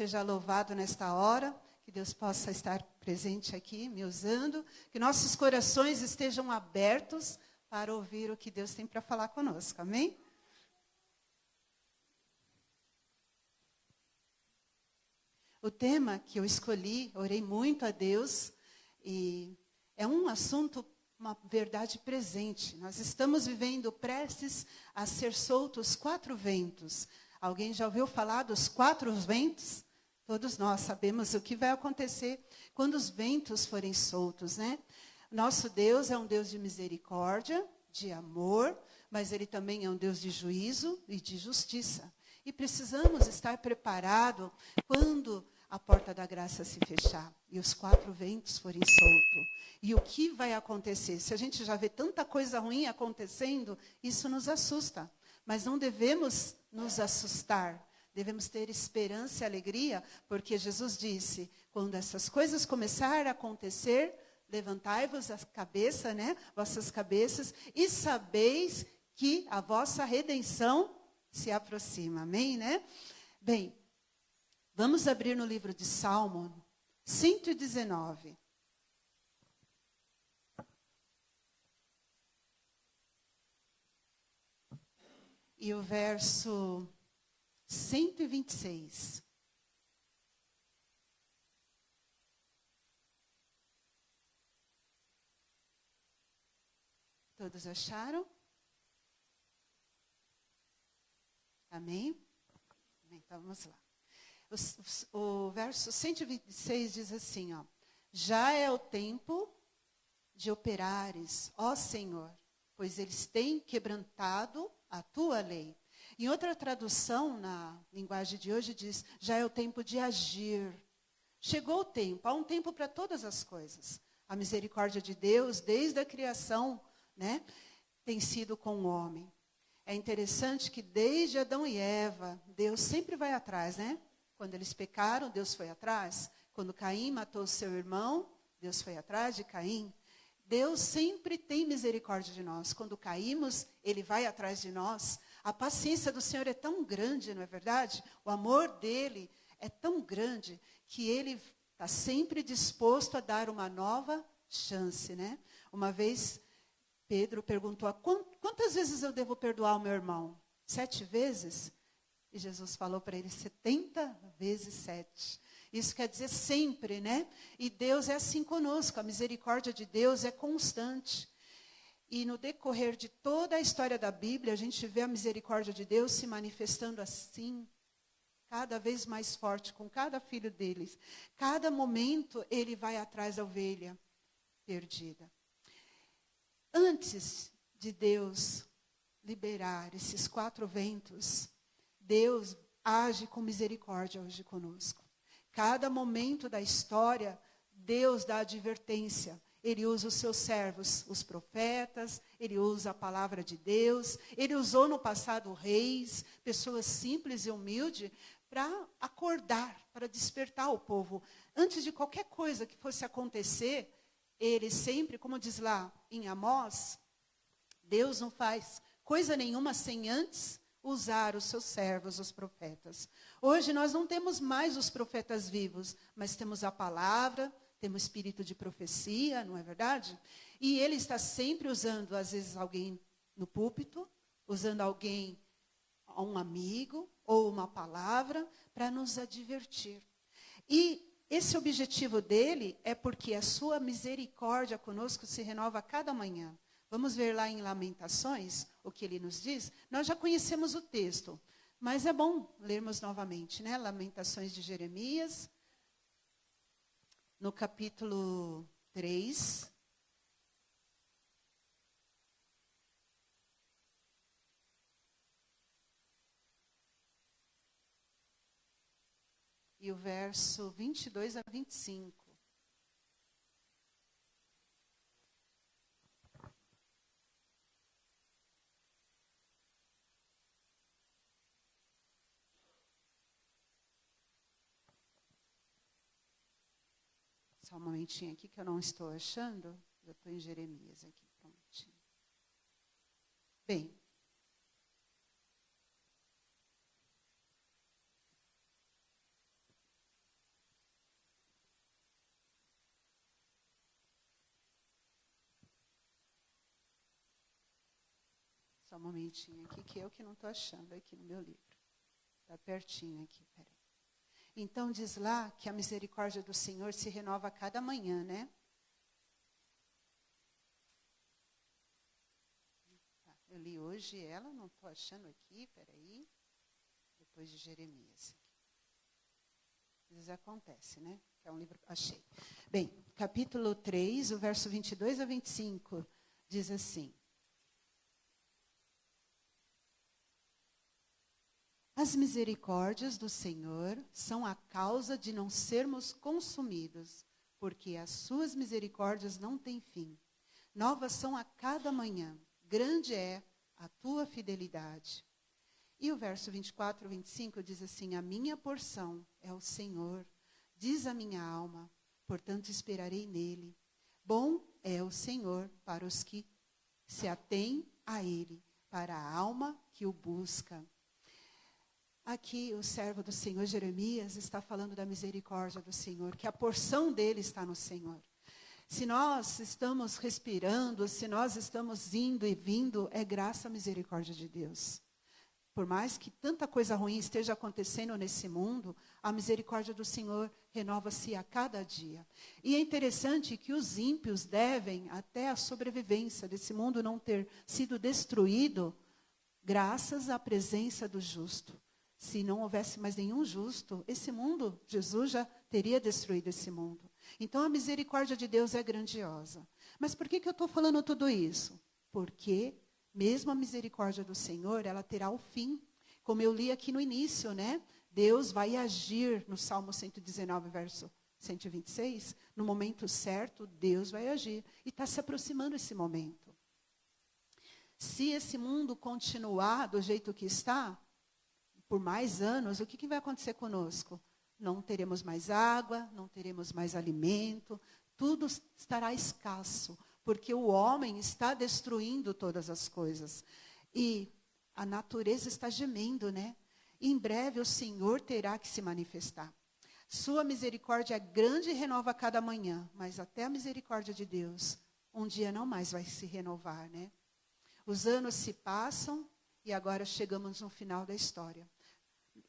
seja louvado nesta hora, que Deus possa estar presente aqui, me usando, que nossos corações estejam abertos para ouvir o que Deus tem para falar conosco, amém? O tema que eu escolhi, orei muito a Deus, e é um assunto, uma verdade presente. Nós estamos vivendo prestes a ser soltos 4 ventos. Alguém já ouviu falar dos 4 ventos? Todos nós sabemos o que vai acontecer quando os ventos forem soltos, né? Nosso Deus é um Deus de misericórdia, de amor, mas Ele também é um Deus de juízo e de justiça. E precisamos estar preparados quando a porta da graça se fechar e os 4 ventos forem soltos. E o que vai acontecer? Se a gente já vê tanta coisa ruim acontecendo, isso nos assusta. Mas não devemos nos assustar. Devemos ter esperança e alegria, porque Jesus disse, quando essas coisas começarem a acontecer, levantai-vos a cabeça, né? Vossas cabeças, e sabeis que a vossa redenção se aproxima. Amém, né? Bem, vamos abrir no livro de Salmo 119. E o verso 126. Todos acharam? Amém? Então vamos lá. O verso 126 diz assim, ó: já é o tempo de operares, ó Senhor, pois eles têm quebrantado a tua lei. Em outra tradução, na linguagem de hoje, diz, já é o tempo de agir. Chegou o tempo, há um tempo para todas as coisas. A misericórdia de Deus, desde a criação, né, tem sido com o homem. É interessante que desde Adão e Eva, Deus sempre vai atrás, né? Quando eles pecaram, Deus foi atrás. Quando Caim matou seu irmão, Deus foi atrás de Caim. Deus sempre tem misericórdia de nós. Quando caímos, Ele vai atrás de nós. A paciência do Senhor é tão grande, não é verdade? O amor dEle é tão grande que Ele está sempre disposto a dar uma nova chance, né? Uma vez, Pedro perguntou, quantas vezes eu devo perdoar o meu irmão? 7 vezes? E Jesus falou para ele, 70 vezes 7. Isso quer dizer sempre, né? E Deus é assim conosco, a misericórdia de Deus é constante. E no decorrer de toda a história da Bíblia, a gente vê a misericórdia de Deus se manifestando assim, cada vez mais forte, com cada filho deles. Cada momento, ele vai atrás da ovelha perdida. Antes de Deus liberar esses 4 ventos, Deus age com misericórdia hoje conosco. Cada momento da história, Deus dá advertência. Ele usa os seus servos, os profetas, Ele usa a palavra de Deus. Ele usou no passado reis, pessoas simples e humildes, para acordar, para despertar o povo. Antes de qualquer coisa que fosse acontecer, Ele sempre, como diz lá em Amós, Deus não faz coisa nenhuma sem antes usar os seus servos, os profetas. Hoje nós não temos mais os profetas vivos, mas temos a palavra, temos espírito de profecia, não é verdade? E ele está sempre usando, às vezes, alguém no púlpito, usando alguém, um amigo, ou uma palavra, para nos advertir. E esse objetivo dele é porque a sua misericórdia conosco se renova a cada manhã. Vamos ver lá em Lamentações o que ele nos diz. Nós já conhecemos o texto, mas é bom lermos novamente, né? Lamentações de Jeremias, no capítulo 3. E o verso 22 a 25. Só um momentinho aqui que eu não estou achando. Eu estou em Jeremias aqui, prontinho. Bem. Só um momentinho aqui, que eu que não estou achando aqui no meu livro. Está pertinho aqui, peraí. Então diz lá que a misericórdia do Senhor se renova a cada manhã, né? Tá, eu li hoje ela, não estou achando aqui, peraí. Depois de Jeremias. Às vezes acontece, né? Que é um livro, achei. Bem, capítulo 3, o verso 22 a 25, diz assim. As misericórdias do Senhor são a causa de não sermos consumidos, porque as suas misericórdias não têm fim. Novas são a cada manhã, grande é a tua fidelidade. E o verso 24 e 25 diz assim, a minha porção é o Senhor, diz a minha alma, portanto esperarei nele. Bom é o Senhor para os que se atêm a ele, para a alma que o busca. Aqui o servo do Senhor, Jeremias, está falando da misericórdia do Senhor, que a porção dele está no Senhor. Se nós estamos respirando, se nós estamos indo e vindo, é graça à misericórdia de Deus. Por mais que tanta coisa ruim esteja acontecendo nesse mundo, a misericórdia do Senhor renova-se a cada dia. E é interessante que os ímpios devem, até a sobrevivência desse mundo não ter sido destruído, graças à presença do justo. Se não houvesse mais nenhum justo, esse mundo, Jesus já teria destruído esse mundo. Então a misericórdia de Deus é grandiosa. Mas por que eu estou falando tudo isso? Porque mesmo a misericórdia do Senhor, ela terá o fim. Como eu li aqui no início, né? Deus vai agir no Salmo 119, verso 126. No momento certo, Deus vai agir. E está se aproximando esse momento. Se esse mundo continuar do jeito que está, por mais anos, o que vai acontecer conosco? Não teremos mais água, não teremos mais alimento, tudo estará escasso, porque o homem está destruindo todas as coisas. E a natureza está gemendo, né? E em breve o Senhor terá que se manifestar. Sua misericórdia é grande e renova a cada manhã, mas até a misericórdia de Deus, um dia não mais vai se renovar, né? Os anos se passam e agora chegamos no final da história.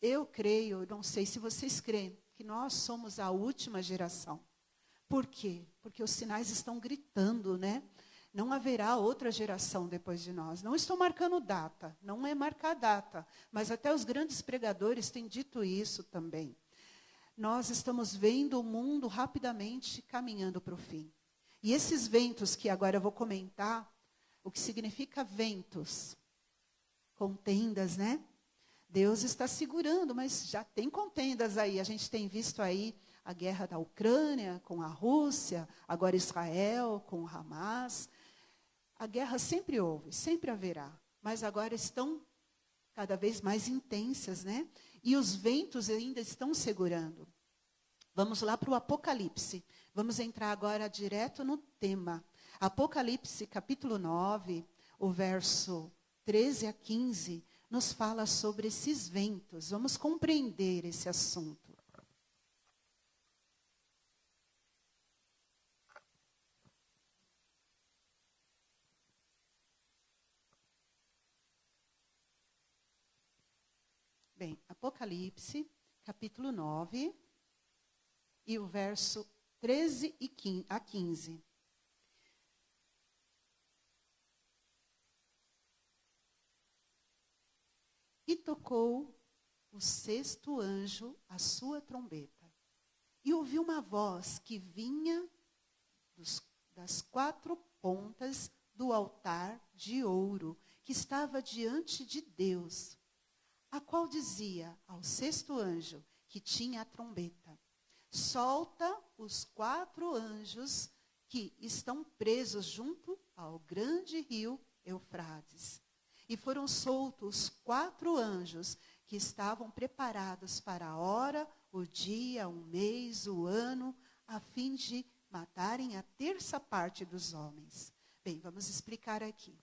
Eu creio, não sei se vocês creem, que nós somos a última geração. Por quê? Porque os sinais estão gritando, né? Não haverá outra geração depois de nós. Não estou marcando data, não é marcar data, mas até os grandes pregadores têm dito isso também. Nós estamos vendo o mundo rapidamente caminhando para o fim. E esses ventos que agora eu vou comentar, o que significa ventos? Contendas, né? Deus está segurando, mas já tem contendas aí. A gente tem visto aí a guerra da Ucrânia com a Rússia, agora Israel com o Hamas. A guerra sempre houve, sempre haverá, mas agora estão cada vez mais intensas, né? E os ventos ainda estão segurando. Vamos lá para o Apocalipse. Vamos entrar agora direto no tema. Apocalipse, capítulo 9, o verso 13 a 15, nos fala sobre esses ventos. Vamos compreender esse assunto. Bem, Apocalipse, capítulo 9, e o verso 13 a 15. E tocou o sexto anjo a sua trombeta. E ouviu uma voz que vinha das quatro pontas do altar de ouro, que estava diante de Deus, a qual dizia ao sexto anjo, que tinha a trombeta: solta os quatro anjos que estão presos junto ao grande rio Eufrates. E foram soltos 4 anjos que estavam preparados para a hora, o dia, o mês, o ano, a fim de matarem a terça parte dos homens. Bem, vamos explicar aqui.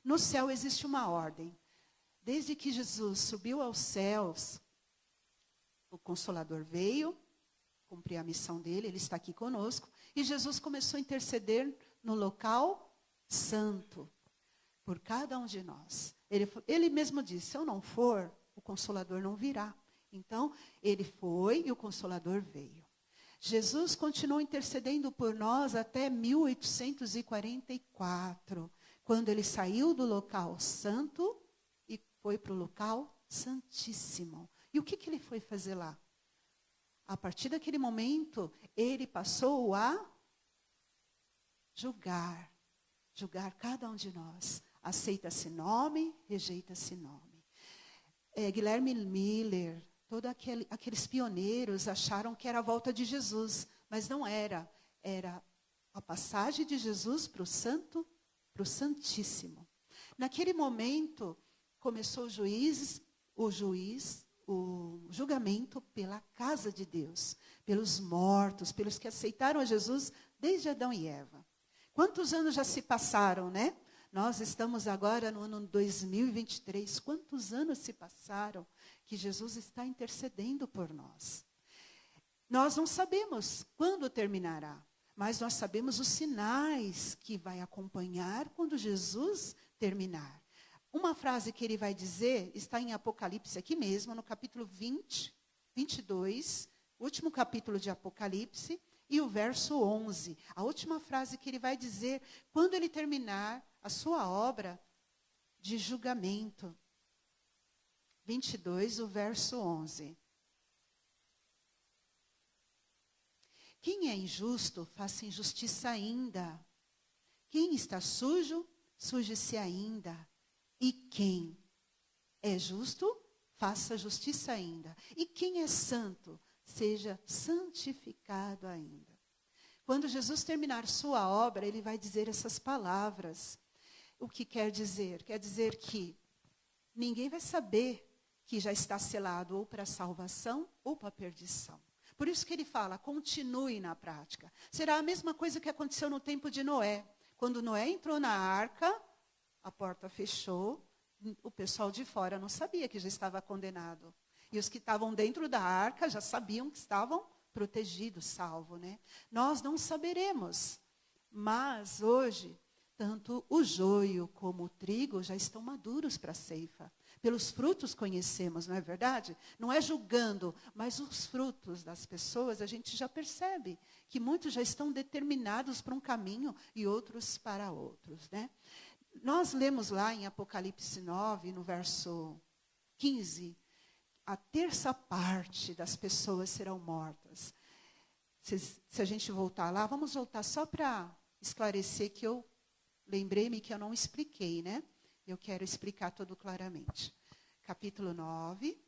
No céu existe uma ordem. Desde que Jesus subiu aos céus, o Consolador veio cumprir a missão dele, ele está aqui conosco, e Jesus começou a interceder no local santo por cada um de nós. Ele mesmo disse, se eu não for, o Consolador não virá. Então, ele foi e o Consolador veio. Jesus continuou intercedendo por nós até 1844, quando ele saiu do local santo e foi para o local santíssimo. E o que ele foi fazer lá? A partir daquele momento, ele passou a julgar cada um de nós. Aceita-se nome, rejeita-se nome. Guilherme Miller, todos aqueles pioneiros acharam que era a volta de Jesus, mas não era. Era a passagem de Jesus para o santo, para o santíssimo. Naquele momento, começou o julgamento pela casa de Deus, pelos mortos, pelos que aceitaram a Jesus desde Adão e Eva. Quantos anos já se passaram, né? Nós estamos agora no ano 2023. Quantos anos se passaram que Jesus está intercedendo por nós? Nós não sabemos quando terminará, mas nós sabemos os sinais que vai acompanhar quando Jesus terminar. Uma frase que ele vai dizer está em Apocalipse aqui mesmo, no capítulo 22, último capítulo de Apocalipse, e o verso 11. A última frase que ele vai dizer quando ele terminar a sua obra de julgamento. 22, o verso 11. Quem é injusto, faça injustiça ainda. Quem está sujo, suje-se ainda. E quem é justo, faça justiça ainda. E quem é santo, seja santificado ainda. Quando Jesus terminar sua obra, ele vai dizer essas palavras. O que quer dizer? Quer dizer que ninguém vai saber que já está selado ou para a salvação ou para a perdição. Por isso que ele fala, continue na prática. Será a mesma coisa que aconteceu no tempo de Noé. Quando Noé entrou na arca, a porta fechou, o pessoal de fora não sabia que já estava condenado. E os que estavam dentro da arca já sabiam que estavam protegidos, salvos, né? Nós não saberemos, mas hoje, tanto o joio como o trigo já estão maduros para a ceifa. Pelos frutos conhecemos, não é verdade? Não é julgando, mas os frutos das pessoas, a gente já percebe que muitos já estão determinados para um caminho e outros para outros, né? Nós lemos lá em Apocalipse 9, no verso 15, a terça parte das pessoas serão mortas. Se a gente voltar lá, vamos voltar só para esclarecer que eu lembrei-me que eu não expliquei, né? Eu quero explicar tudo claramente. Capítulo 9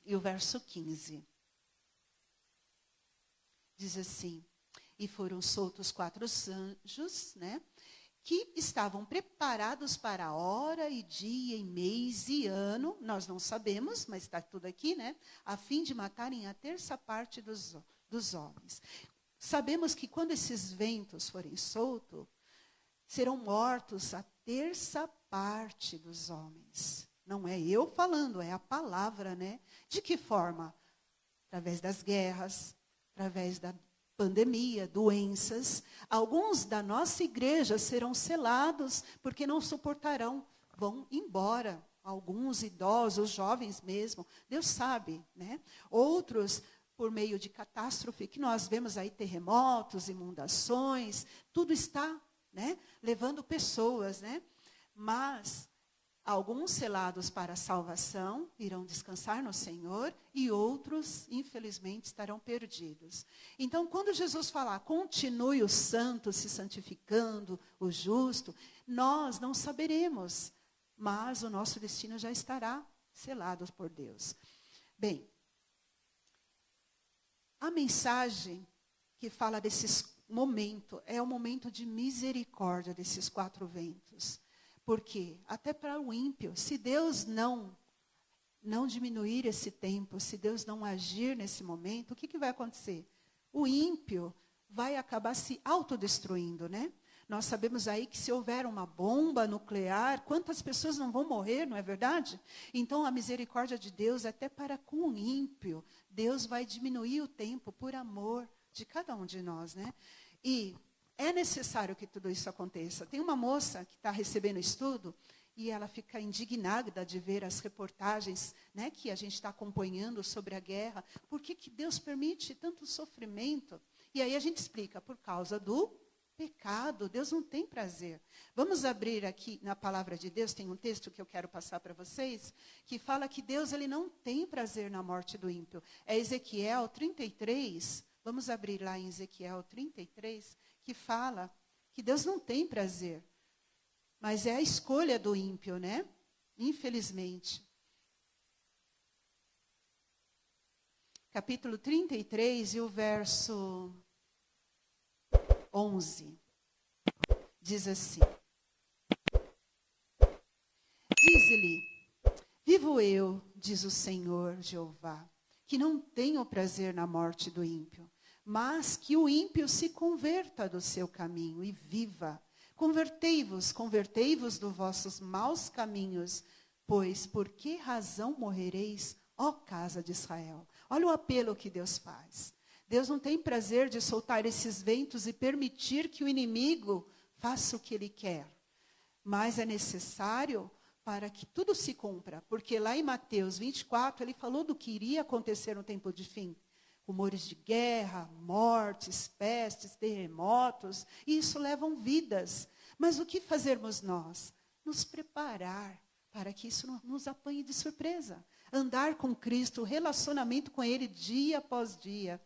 e o verso 15. Diz assim, e foram soltos 4 anjos, né? Que estavam preparados para a hora e dia e mês e ano, nós não sabemos, mas está tudo aqui, né? A fim de matarem a terça parte dos homens. Sabemos que quando esses ventos forem soltos, serão mortos a terça parte dos homens. Não é eu falando, é a palavra, né? De que forma? Através das guerras, através da pandemia, doenças. Alguns da nossa igreja serão selados porque não suportarão, vão embora. Alguns idosos, jovens mesmo, Deus sabe, né? Outros, por meio de catástrofe, que nós vemos aí terremotos, inundações, tudo está, né, levando pessoas, né? Mas alguns selados para a salvação irão descansar no Senhor e outros, infelizmente, estarão perdidos. Então, quando Jesus falar, continue o santo se santificando, o justo, nós não saberemos, mas o nosso destino já estará selado por Deus. Bem, a mensagem que fala desses momentos é o momento de misericórdia desses 4 ventos. Porque até para o ímpio, se Deus não diminuir esse tempo, se Deus não agir nesse momento, o que vai acontecer? O ímpio vai acabar se autodestruindo, né? Nós sabemos aí que se houver uma bomba nuclear, quantas pessoas não vão morrer, não é verdade? Então a misericórdia de Deus, até para com o ímpio, Deus vai diminuir o tempo por amor de cada um de nós, né? E é necessário que tudo isso aconteça. Tem uma moça que está recebendo estudo, e ela fica indignada de ver as reportagens, né, que a gente está acompanhando sobre a guerra. Por que Deus permite tanto sofrimento? E aí a gente explica, por causa do pecado. Deus não tem prazer. Vamos abrir aqui na palavra de Deus, tem um texto que eu quero passar para vocês, que fala que Deus ele não tem prazer na morte do ímpio. É Ezequiel 33, vamos abrir lá em Ezequiel 33, que fala que Deus não tem prazer. Mas é a escolha do ímpio, né? Infelizmente. Capítulo 33 e o verso 11. Diz assim: Dize-lhe, vivo eu, diz o Senhor Jeová, que não tenho prazer na morte do ímpio, mas que o ímpio se converta do seu caminho e viva. Convertei-vos dos vossos maus caminhos, pois por que razão morrereis, ó casa de Israel? Olha o apelo que Deus faz. Deus não tem prazer de soltar esses ventos e permitir que o inimigo faça o que ele quer. Mas é necessário para que tudo se cumpra. Porque lá em Mateus 24, ele falou do que iria acontecer no tempo de fim. Rumores de guerra, mortes, pestes, terremotos, e isso levam vidas. Mas o que fazermos nós? Nos preparar para que isso não nos apanhe de surpresa. Andar com Cristo, relacionamento com Ele dia após dia.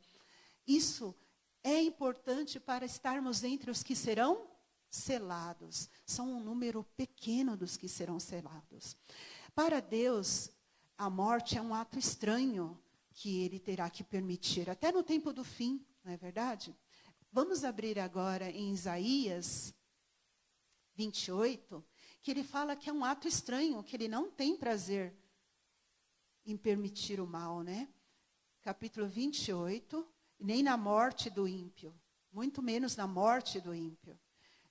Isso é importante para estarmos entre os que serão selados. São um número pequeno dos que serão selados. Para Deus, a morte é um ato estranho que Ele terá que permitir, até no tempo do fim, não é verdade? Vamos abrir agora em Isaías 28, que ele fala que é um ato estranho, que Ele não tem prazer em permitir o mal, né? Capítulo 28, nem na morte do ímpio, muito menos na morte do ímpio.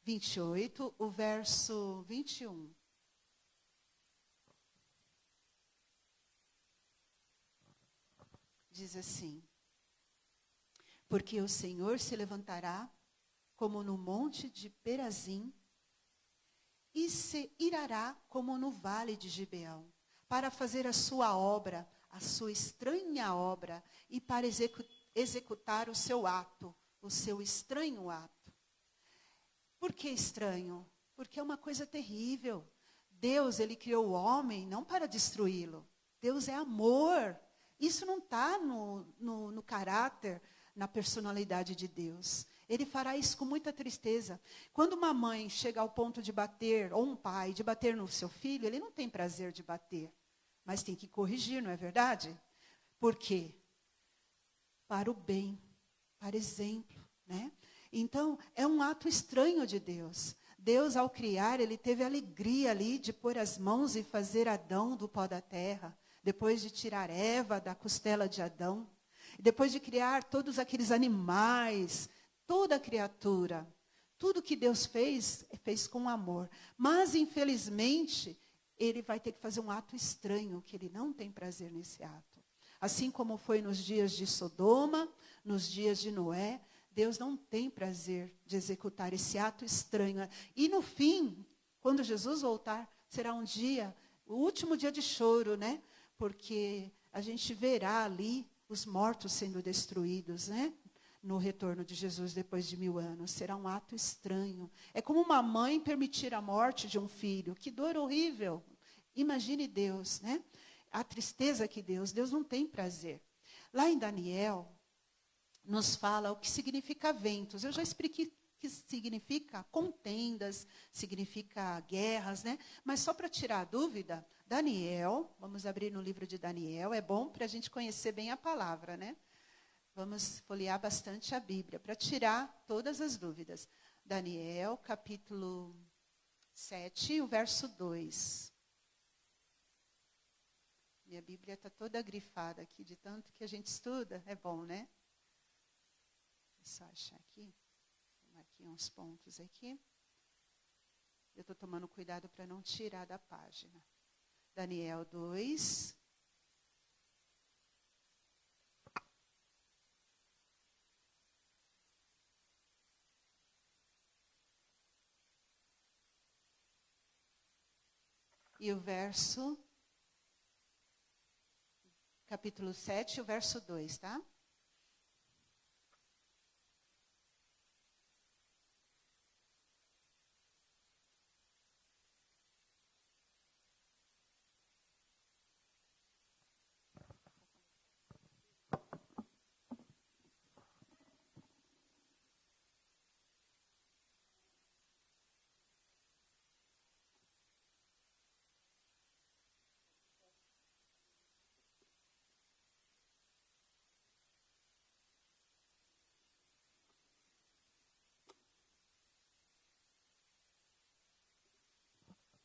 28, o verso 21. Diz assim: porque o Senhor se levantará como no monte de Perazim e se irará como no vale de Gibeão, para fazer a sua obra, a sua estranha obra, e para executar o seu ato, o seu estranho ato. Por que estranho? Porque é uma coisa terrível. Deus, ele criou o homem não para destruí-lo. Deus é amor. Isso não está no caráter, na personalidade de Deus. Ele fará isso com muita tristeza. Quando uma mãe chega ao ponto de bater, ou um pai, de bater no seu filho, ele não tem prazer de bater. Mas tem que corrigir, não é verdade? Por quê? Para o bem, para exemplo, né? Então, é um ato estranho de Deus. Deus, ao criar, ele teve a alegria ali de pôr as mãos e fazer Adão do pó da terra. Depois de tirar Eva da costela de Adão. Depois de criar todos aqueles animais, toda a criatura. Tudo que Deus fez, fez com amor. Mas, infelizmente, ele vai ter que fazer um ato estranho, que ele não tem prazer nesse ato. Assim como foi nos dias de Sodoma, nos dias de Noé, Deus não tem prazer de executar esse ato estranho. E no fim, quando Jesus voltar, será um dia, o último dia de choro, né? Porque a gente verá ali os mortos sendo destruídos, né? No retorno de Jesus depois de 1000 anos. Será um ato estranho. É como uma mãe permitir a morte de um filho. Que dor horrível. Imagine Deus, né? A tristeza que Deus não tem prazer. Lá em Daniel, nos fala o que significa ventos. Eu já expliquei que significa contendas, significa guerras, né? Mas só para tirar a dúvida, Daniel, vamos abrir no livro de Daniel, é bom para a gente conhecer bem a palavra, né? Vamos folhear bastante a Bíblia, para tirar todas as dúvidas. Daniel, capítulo 7, o verso 2. Minha Bíblia está toda grifada aqui, de tanto que a gente estuda, é bom, né? Deixa eu só achar aqui. Aqui uns pontos aqui. Eu estou tomando cuidado para não tirar da página. Daniel 2. e o verso, capítulo 7, o verso 2, tá?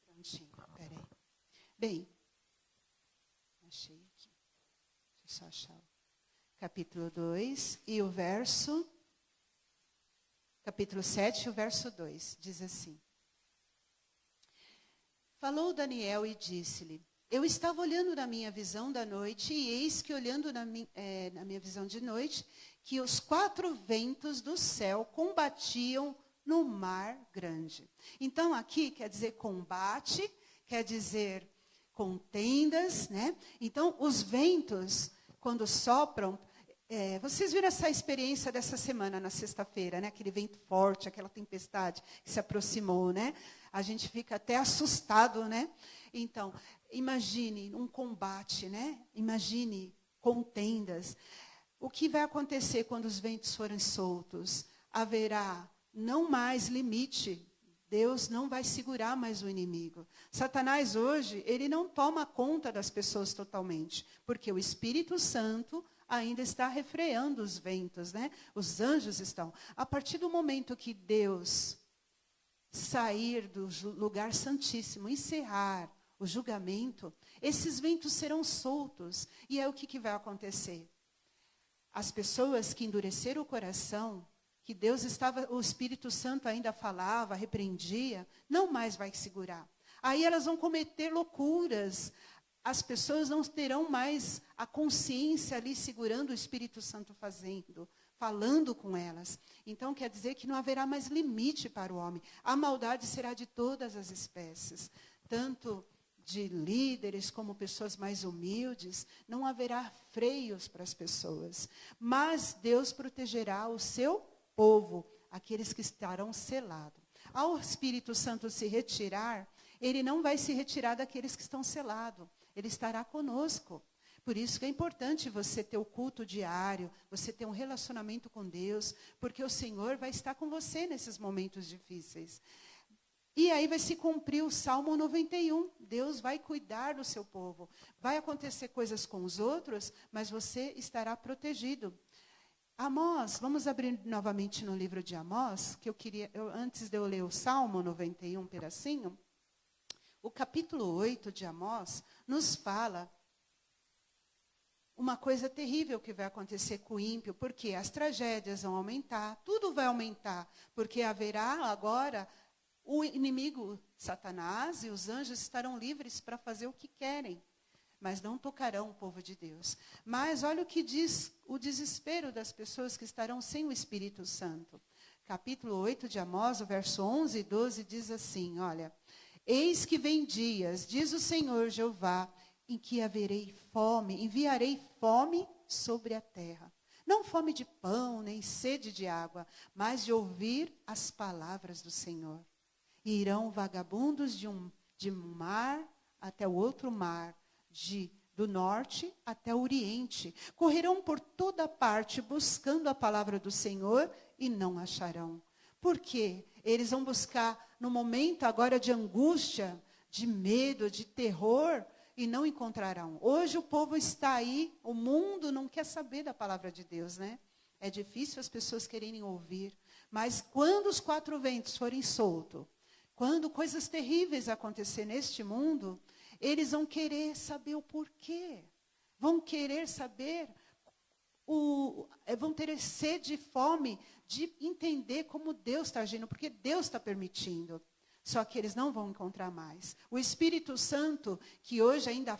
Prontinho, peraí. Bem, achei aqui. Deixa eu só achar. Capítulo 2 e o verso, capítulo 7, o verso 2, diz assim. Falou Daniel e disse-lhe, eu estava olhando na minha visão da noite, e eis que olhando na minha visão de noite, que os 4 ventos do céu combatiam no mar grande. Então aqui quer dizer combate, quer dizer contendas, né? Então os ventos, quando sopram, vocês viram essa experiência dessa semana, na sexta-feira, né? Aquele vento forte, aquela tempestade que se aproximou, né? A gente fica até assustado, né? Então, imagine um combate, né? Imagine contendas. O que vai acontecer quando os ventos forem soltos? Haverá não mais limite. Deus não vai segurar mais o inimigo. Satanás hoje, ele não toma conta das pessoas totalmente, porque o Espírito Santo ainda está refreando os ventos, né? Os anjos estão. A partir do momento que Deus sair do lugar santíssimo, encerrar o julgamento, esses ventos serão soltos. E é o que vai acontecer? As pessoas que endureceram o coração, que Deus estava, o Espírito Santo ainda falava, repreendia, não mais vai segurar. Aí elas vão cometer loucuras. As pessoas não terão mais a consciência ali segurando o Espírito Santo falando com elas. Então quer dizer que não haverá mais limite para o homem. A maldade será de todas as espécies, tanto de líderes como pessoas mais humildes. Não haverá freios para as pessoas. Mas Deus protegerá o seu povo, aqueles que estarão selados. Ao Espírito Santo se retirar, ele não vai se retirar daqueles que estão selados. Ele estará conosco. Por isso que é importante você ter o culto diário, você ter um relacionamento com Deus, porque o Senhor vai estar com você nesses momentos difíceis. E aí vai se cumprir o Salmo 91. Deus vai cuidar do seu povo. Vai acontecer coisas com os outros, mas você estará protegido. Amós, vamos abrir novamente no livro de Amós, que antes de eu ler o Salmo 91, um pedacinho, o capítulo 8 de Amós nos fala uma coisa terrível que vai acontecer com o ímpio, porque as tragédias vão aumentar, tudo vai aumentar, porque haverá agora o inimigo Satanás e os anjos estarão livres para fazer o que querem, mas não tocarão o povo de Deus. Mas olha o que diz o desespero das pessoas que estarão sem o Espírito Santo. Capítulo 8 de Amós, o verso 11 e 12 diz assim, olha, eis que vem dias, diz o Senhor Jeová, em que enviarei fome sobre a terra. Não fome de pão, nem sede de água, mas de ouvir as palavras do Senhor. E irão vagabundos de um mar até o outro mar, do norte até o oriente. Correrão por toda parte buscando a palavra do Senhor e não acharão. Por quê? Eles vão buscar no momento agora de angústia, de medo, de terror, e não encontrarão. Hoje o povo está aí, o mundo não quer saber da palavra de Deus, né? É difícil as pessoas quererem ouvir. Mas quando os 4 ventos forem soltos, quando coisas terríveis acontecer neste mundo, eles vão querer saber o porquê. Vão querer saber, vão ter sede e fome de entender como Deus está agindo, porque Deus está permitindo. Só que eles não vão encontrar mais. O Espírito Santo, que hoje ainda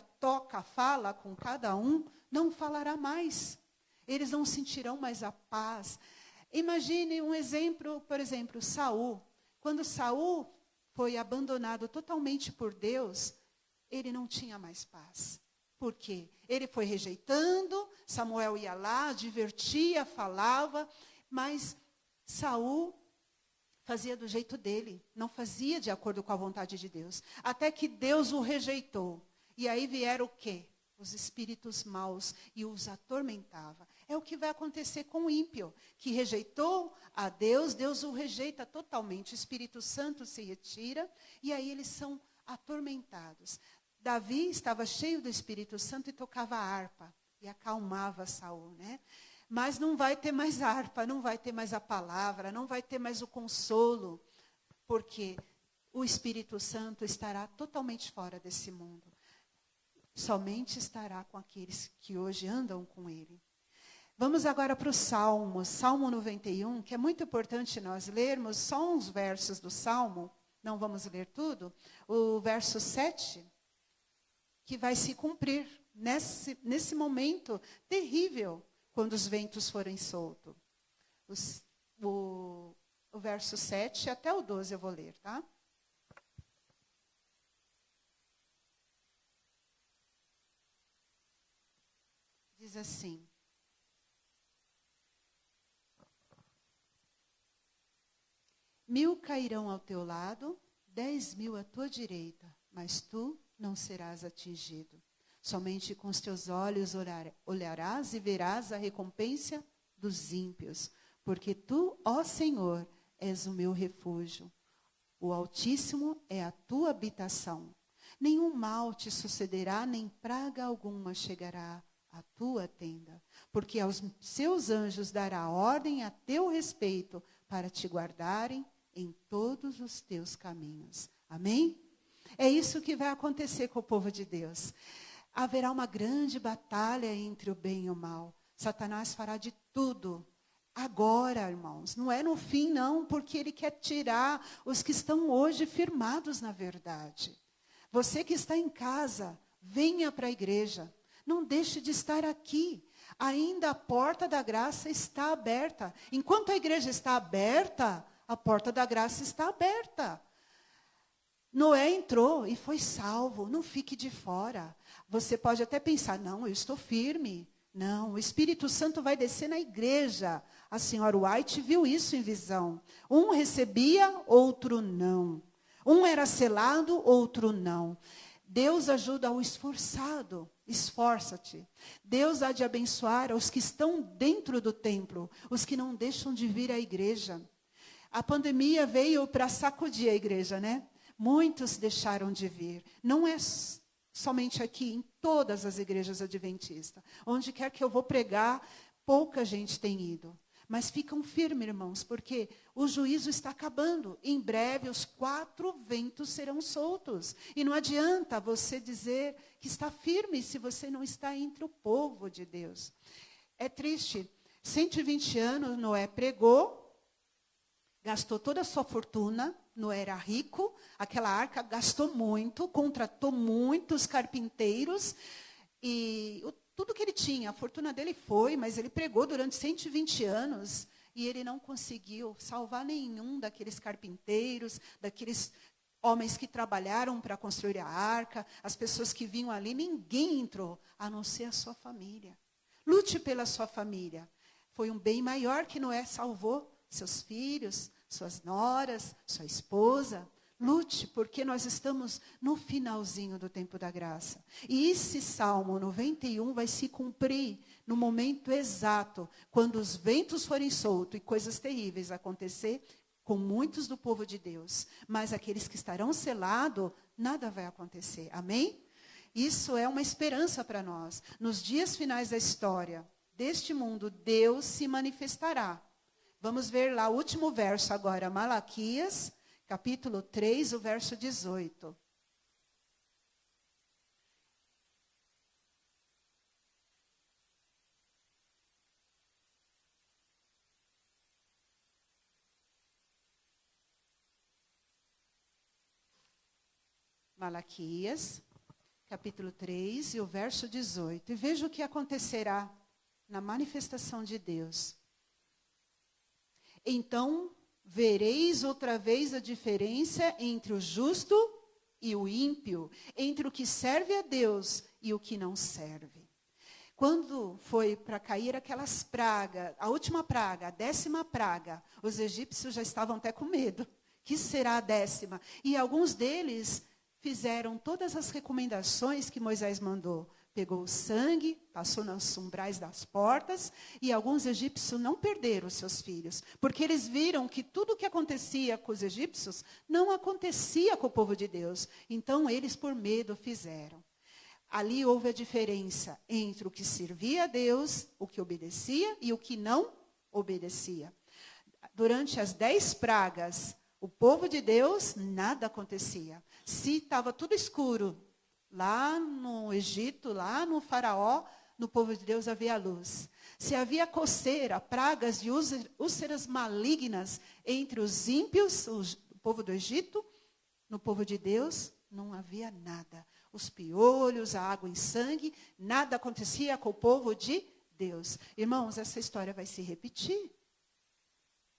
fala com cada um, não falará mais. Eles não sentirão mais a paz. Imagine um exemplo, por exemplo, Saul. Quando Saul foi abandonado totalmente por Deus, ele não tinha mais paz. Por quê? Ele foi rejeitando, Samuel ia lá, divertia, falava, mas Saul fazia do jeito dele, não fazia de acordo com a vontade de Deus. Até que Deus o rejeitou. E aí vieram o quê? Os espíritos maus e os atormentava. É o que vai acontecer com o ímpio, que rejeitou a Deus, Deus o rejeita totalmente. O Espírito Santo se retira e aí eles são atormentados. Davi estava cheio do Espírito Santo e tocava a harpa e acalmava Saul, né? Mas não vai ter mais harpa, não vai ter mais a palavra, não vai ter mais o consolo, porque o Espírito Santo estará totalmente fora desse mundo. Somente estará com aqueles que hoje andam com ele. Vamos agora para o Salmo, Salmo 91, que é muito importante nós lermos só uns versos do Salmo, não vamos ler tudo, o verso 7, que vai se cumprir nesse momento terrível, quando os ventos forem soltos. O verso 7 até o 12 eu vou ler, tá? Diz assim: Mil cairão ao teu lado, 10.000 à tua direita, mas tu não serás atingido. Somente com os teus olhos olharás e verás a recompensa dos ímpios. Porque tu, ó Senhor, és o meu refúgio. O Altíssimo é a tua habitação. Nenhum mal te sucederá, nem praga alguma chegará à tua tenda. Porque aos seus anjos dará ordem a teu respeito, para te guardarem em todos os teus caminhos. Amém? É isso que vai acontecer com o povo de Deus. Haverá uma grande batalha entre o bem e o mal. Satanás fará de tudo. Agora, irmãos, não é no fim, não, porque ele quer tirar os que estão hoje firmados na verdade. Você que está em casa, venha para a igreja. Não deixe de estar aqui. Ainda a porta da graça está aberta. Enquanto a igreja está aberta, a porta da graça está aberta. Noé entrou e foi salvo, não fique de fora. Você pode até pensar, não, eu estou firme. Não, o Espírito Santo vai descer na igreja. A senhora White viu isso em visão. Um recebia, outro não. Um era selado, outro não. Deus ajuda ao esforçado, esforça-te. Deus há de abençoar os que estão dentro do templo, os que não deixam de vir à igreja. A pandemia veio para sacudir a igreja, né? Muitos deixaram de vir. Não é somente aqui, em todas as igrejas adventistas. Onde quer que eu vou pregar, pouca gente tem ido. Mas ficam firmes, irmãos, porque o juízo está acabando. Em breve, os 4 ventos serão soltos. E não adianta você dizer que está firme se você não está entre o povo de Deus. É triste. 120 anos, Noé pregou, gastou toda a sua fortuna. Noé era rico, aquela arca gastou muito, contratou muitos carpinteiros, e tudo que ele tinha, a fortuna dele foi, mas ele pregou durante 120 anos, e ele não conseguiu salvar nenhum daqueles carpinteiros, daqueles homens que trabalharam para construir a arca, as pessoas que vinham ali, ninguém entrou, a não ser a sua família. Lute pela sua família. Foi um bem maior que Noé salvou seus filhos, suas noras, sua esposa. Lute, porque nós estamos no finalzinho do tempo da graça. E esse Salmo 91 vai se cumprir no momento exato, quando os ventos forem soltos e coisas terríveis acontecer com muitos do povo de Deus. Mas aqueles que estarão selados, nada vai acontecer. Amém? Isso é uma esperança para nós. Nos dias finais da história deste mundo, Deus se manifestará. Vamos ver lá o último verso agora, Malaquias, capítulo 3, o verso 18. Malaquias, capítulo 3, e o verso 18. E veja o que acontecerá na manifestação de Deus. Então, vereis outra vez a diferença entre o justo e o ímpio, entre o que serve a Deus e o que não serve. Quando foi para cair aquelas pragas, a última praga, a 10ª praga, os egípcios já estavam até com medo. Que será a 10ª? E alguns deles fizeram todas as recomendações que Moisés mandou. Pegou o sangue, passou nos umbrais das portas, e alguns egípcios não perderam os seus filhos, porque eles viram que tudo o que acontecia com os egípcios não acontecia com o povo de Deus. Então eles, por medo, fizeram. Ali houve a diferença entre o que servia a Deus, o que obedecia, e o que não obedecia. Durante as 10 pragas, o povo de Deus, nada acontecia. Se estava tudo escuro, lá no Egito, lá no faraó, no povo de Deus havia luz. Se havia coceira, pragas de úlceras malignas entre os ímpios, o povo do Egito, no povo de Deus, não havia nada. Os piolhos, a água em sangue, nada acontecia com o povo de Deus. Irmãos, essa história vai se repetir.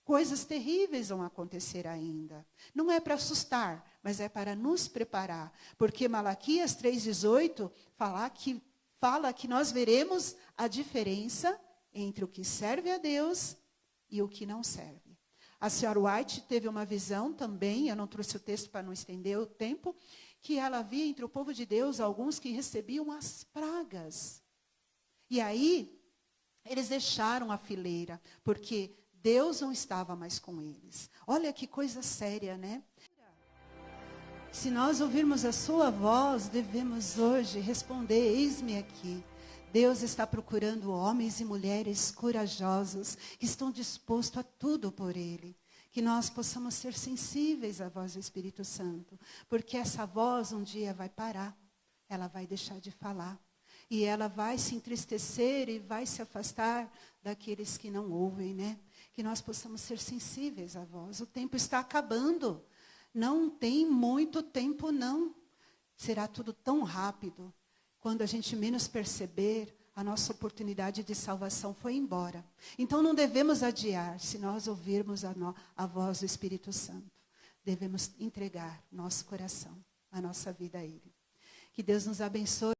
Coisas terríveis vão acontecer ainda. Não é para assustar, mas é para nos preparar. Porque Malaquias 3,18 fala que nós veremos a diferença entre o que serve a Deus e o que não serve. A senhora White teve uma visão também, eu não trouxe o texto para não estender o tempo, que ela via entre o povo de Deus alguns que recebiam as pragas. E aí, eles deixaram a fileira, porque Deus não estava mais com eles. Olha que coisa séria, né? Se nós ouvirmos a sua voz, devemos hoje responder: eis-me aqui. Deus está procurando homens e mulheres corajosos, que estão dispostos a tudo por Ele. Que nós possamos ser sensíveis à voz do Espírito Santo, porque essa voz um dia vai parar, ela vai deixar de falar. E ela vai se entristecer e vai se afastar daqueles que não ouvem, né? Que nós possamos ser sensíveis à voz. O tempo está acabando. Não tem muito tempo, não. Será tudo tão rápido. Quando a gente menos perceber, a nossa oportunidade de salvação foi embora. Então não devemos adiar, se nós ouvirmos a voz do Espírito Santo. Devemos entregar nosso coração, a nossa vida a Ele. Que Deus nos abençoe.